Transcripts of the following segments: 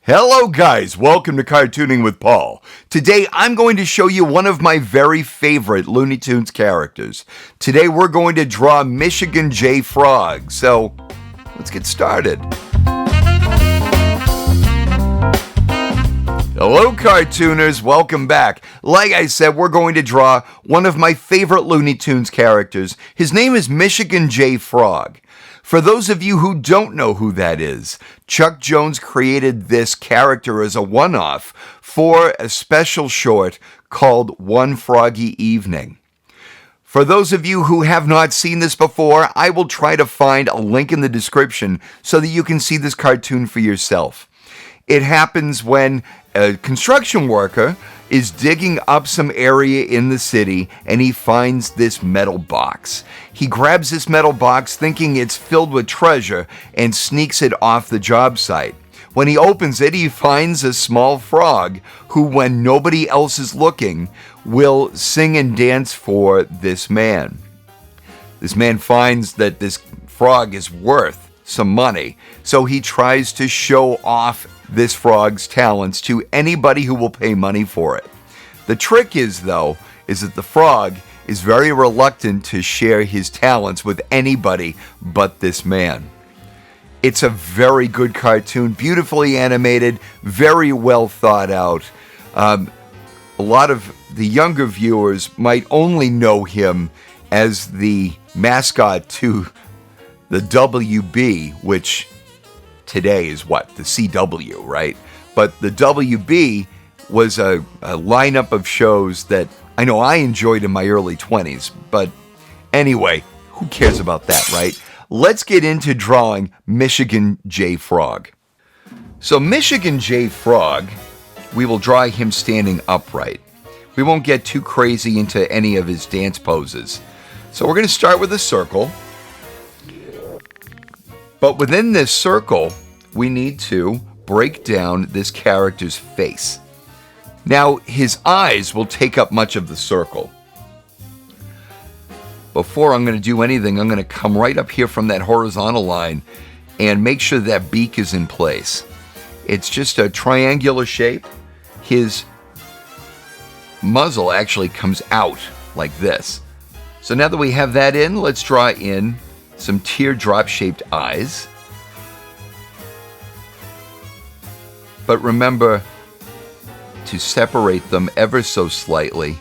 Hello guys, welcome to Cartooning with Paul. Today I'm going to show you one of my very favorite Looney Tunes characters. Today we're going to draw Michigan J. Frog, so let's get started. Hello cartooners, welcome back. Like I said, we're going to draw one of my favorite Looney Tunes characters. His name is Michigan J. Frog. For those of you who don't know who that is, Chuck Jones created this character as a one-off for a special short called One Froggy Evening. For those of you who have not seen this before, I will try to find a link in the description so that you can see this cartoon for yourself. It happens when a construction worker is digging up some area in the city and he finds this metal box. He grabs this metal box thinking it's filled with treasure and sneaks it off the job site. When he opens it, he finds a small frog who, when nobody else is looking, will sing and dance for this man. This man finds that this frog is worth some money, so he tries to show off this frog's talents to anybody who will pay money for it. The trick is that the frog is very reluctant to share his talents with anybody but this man. It's a very good cartoon, beautifully animated, very well thought out. A lot of the younger viewers might only know him as the mascot to the WB, which today is what? The CW, right? But the WB was a lineup of shows that I know I enjoyed in my early 20s. But anyway, who cares about that, right? Let's get into drawing Michigan J. Frog. So Michigan J. Frog, we will draw him standing upright. We won't get too crazy into any of his dance poses. So we're going to start with a circle. But within this circle, we need to break down this character's face. Now, his eyes will take up much of the circle. Before I'm going to do anything, I'm going to come right up here from that horizontal line and make sure that beak is in place. It's just a triangular shape. His muzzle actually comes out like this. So now that we have that in, let's draw in some teardrop-shaped eyes. But remember to separate them ever so slightly,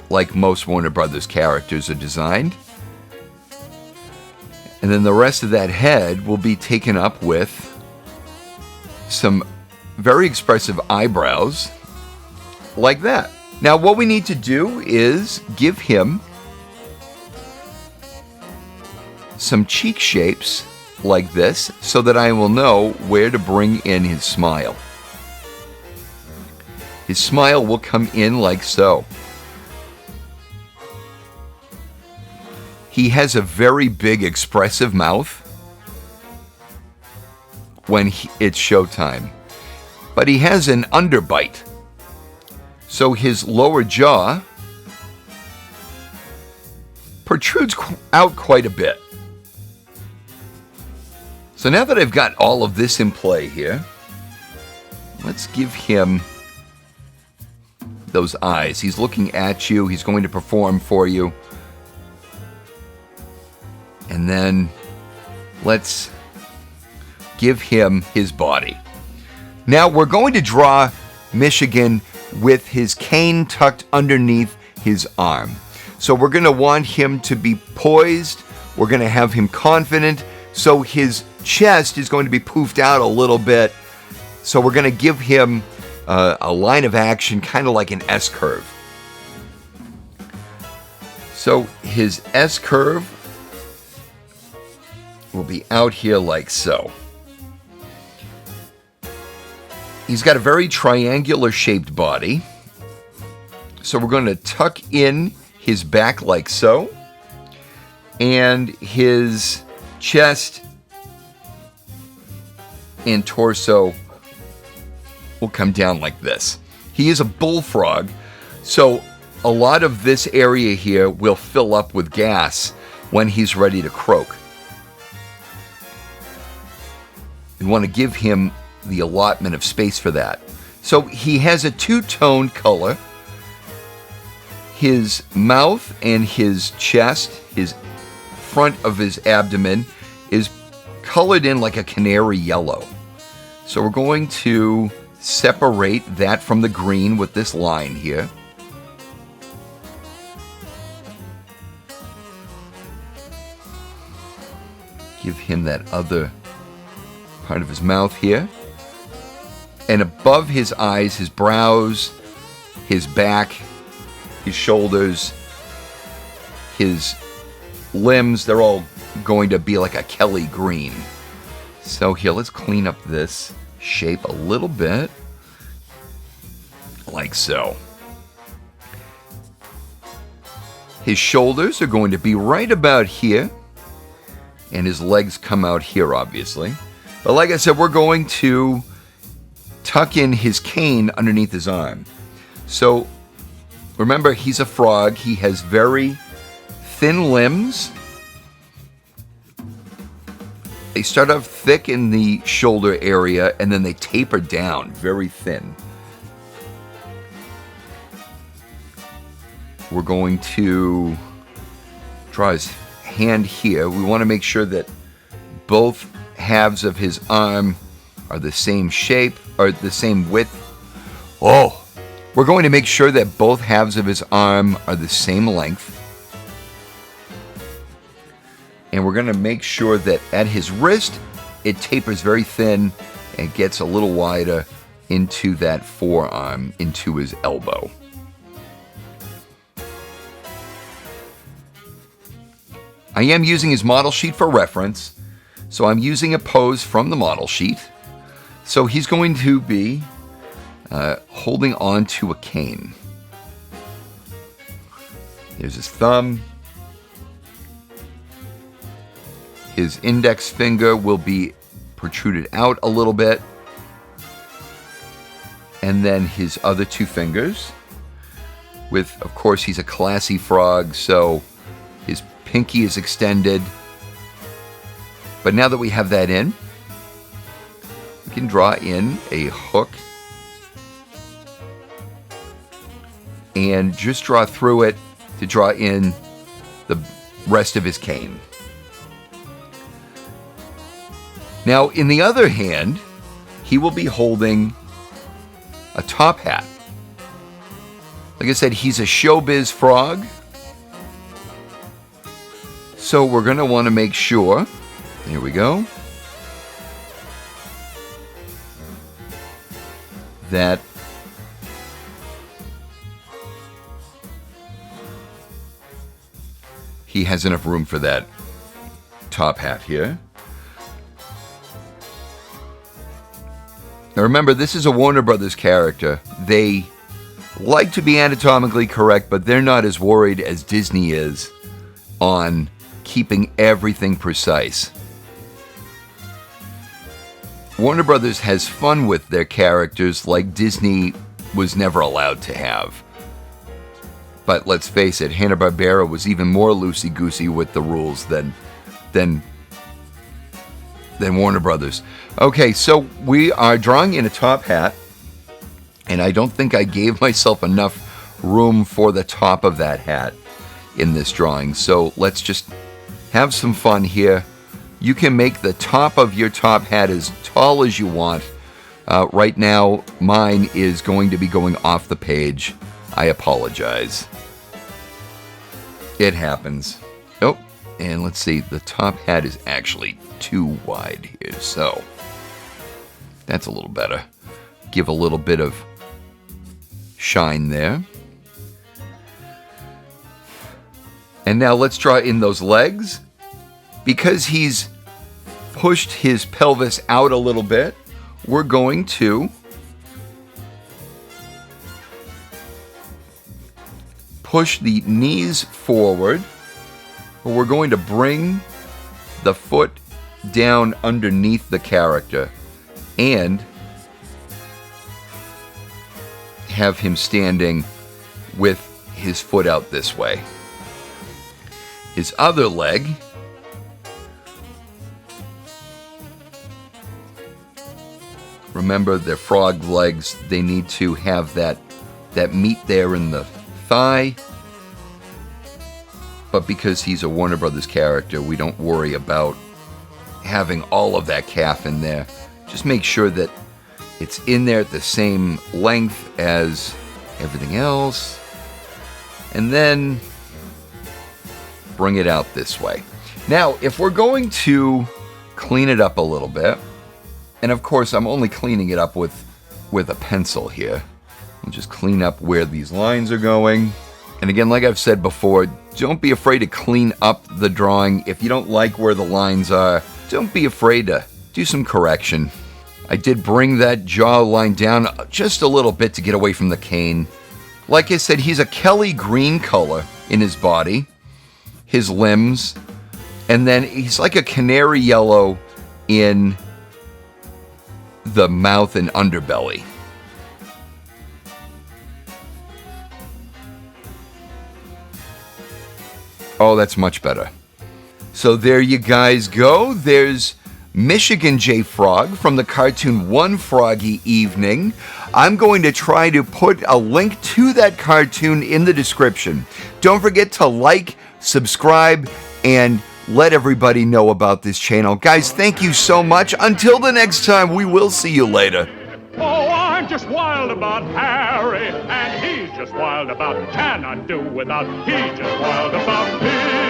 like most Warner Brothers characters are designed. And then the rest of that head will be taken up with some very expressive eyebrows, like that. Now what we need to do is give him some cheek shapes like this so that I will know where to bring in his smile. His smile will come in like so. He has a very big expressive mouth when it's showtime, but he has an underbite. So his lower jaw protrudes out quite a bit. So now that I've got all of this in play here, let's give him those eyes. He's looking at you. He's going to perform for you. And then let's give him his body. Now we're going to draw Michigan with his cane tucked underneath his arm. So we're going to want him to be poised. We're going to have him confident. So his chest is going to be poofed out a little bit. So we're going to give him a line of action, kind of like an S-curve. So his S-curve will be out here like so. He's got a very triangular shaped body. So we're going to tuck in his back like so. And his chest and torso will come down like this. He is a bullfrog, so a lot of this area here will fill up with gas when he's ready to croak. We want to give him the allotment of space for that. So he has a two-tone color. His mouth and his chest, his front of his abdomen, is colored in like a canary yellow. So we're going to separate that from the green with this line here. Give him that other part of his mouth here. And above his eyes, his brows, his back, his shoulders, his limbs, they're all going to be like a Kelly green. So here, let's clean up this shape a little bit. Like so. His shoulders are going to be right about here. And his legs come out here, obviously. But like I said, we're going to tuck in his cane underneath his arm. So remember, he's a frog. He has very thin limbs. They start off thick in the shoulder area, and then they taper down very thin. We're going to draw his hand here. We want to make sure that both halves of his arm are the same shape, or the same width. Oh, we're going to make sure that both halves of his arm are the same length. And we're going to make sure that at his wrist, it tapers very thin and gets a little wider into that forearm, into his elbow. I am using his model sheet for reference, so I'm using a pose from the model sheet. So he's going to be holding on to a cane. There's his thumb. His index finger will be protruded out a little bit. And then his other two fingers. With, of course, he's a classy frog, so his pinky is extended. But now that we have that in, we can draw in a hook and just draw through it to draw in the rest of his cane. Now, in the other hand, he will be holding a top hat. Like I said, he's a showbiz frog. So we're going to want to make sure, here we go, that he has enough room for that top hat here. Now remember, this is a Warner Brothers character. They like to be anatomically correct, but they're not as worried as Disney is on keeping everything precise. Warner Brothers has fun with their characters like Disney was never allowed to have. But let's face it, Hanna-Barbera was even more loosey-goosey with the rules than Warner Brothers. Okay, so we are drawing in a top hat, and I don't think I gave myself enough room for the top of that hat in this drawing. So let's just have some fun here. You can make the top of your top hat as tall as you want. Right now, mine is going to be going off the page. I apologize. It happens. Oh, and let's see. The top hat is actually too wide here, so that's a little better. Give a little bit of shine there. And now let's draw in those legs. Because he's pushed his pelvis out a little bit, we're going to push the knees forward, or we're going to bring the foot down underneath the character and have him standing with his foot out this way. His other leg Remember, their frog legs, they need to have that meat there in the thigh. But because he's a Warner Brothers character, we don't worry about having all of that calf in there. Just make sure that it's in there at the same length as everything else. And then bring it out this way. Now, if we're going to clean it up a little bit, and of course I'm only cleaning it up with a pencil here. I'll just clean up where these lines are going. And again, like I've said before, don't be afraid to clean up the drawing. If you don't like where the lines are, don't be afraid to do some correction. I did bring that jawline down just a little bit to get away from the cane. Like I said, he's a Kelly green color in his body, his limbs, and then he's like a canary yellow in the mouth and underbelly. Oh, that's much better. So there you guys go. There's Michigan J. Frog from the cartoon One Froggy Evening. I'm going to try to put a link to that cartoon in the description. Don't forget to like, subscribe, and let everybody know about this channel. Guys, thank you so much. Until the next time, we will see you later. Oh, I'm just wild about Harry, and he's just wild about cannot do without. He's just wild about me.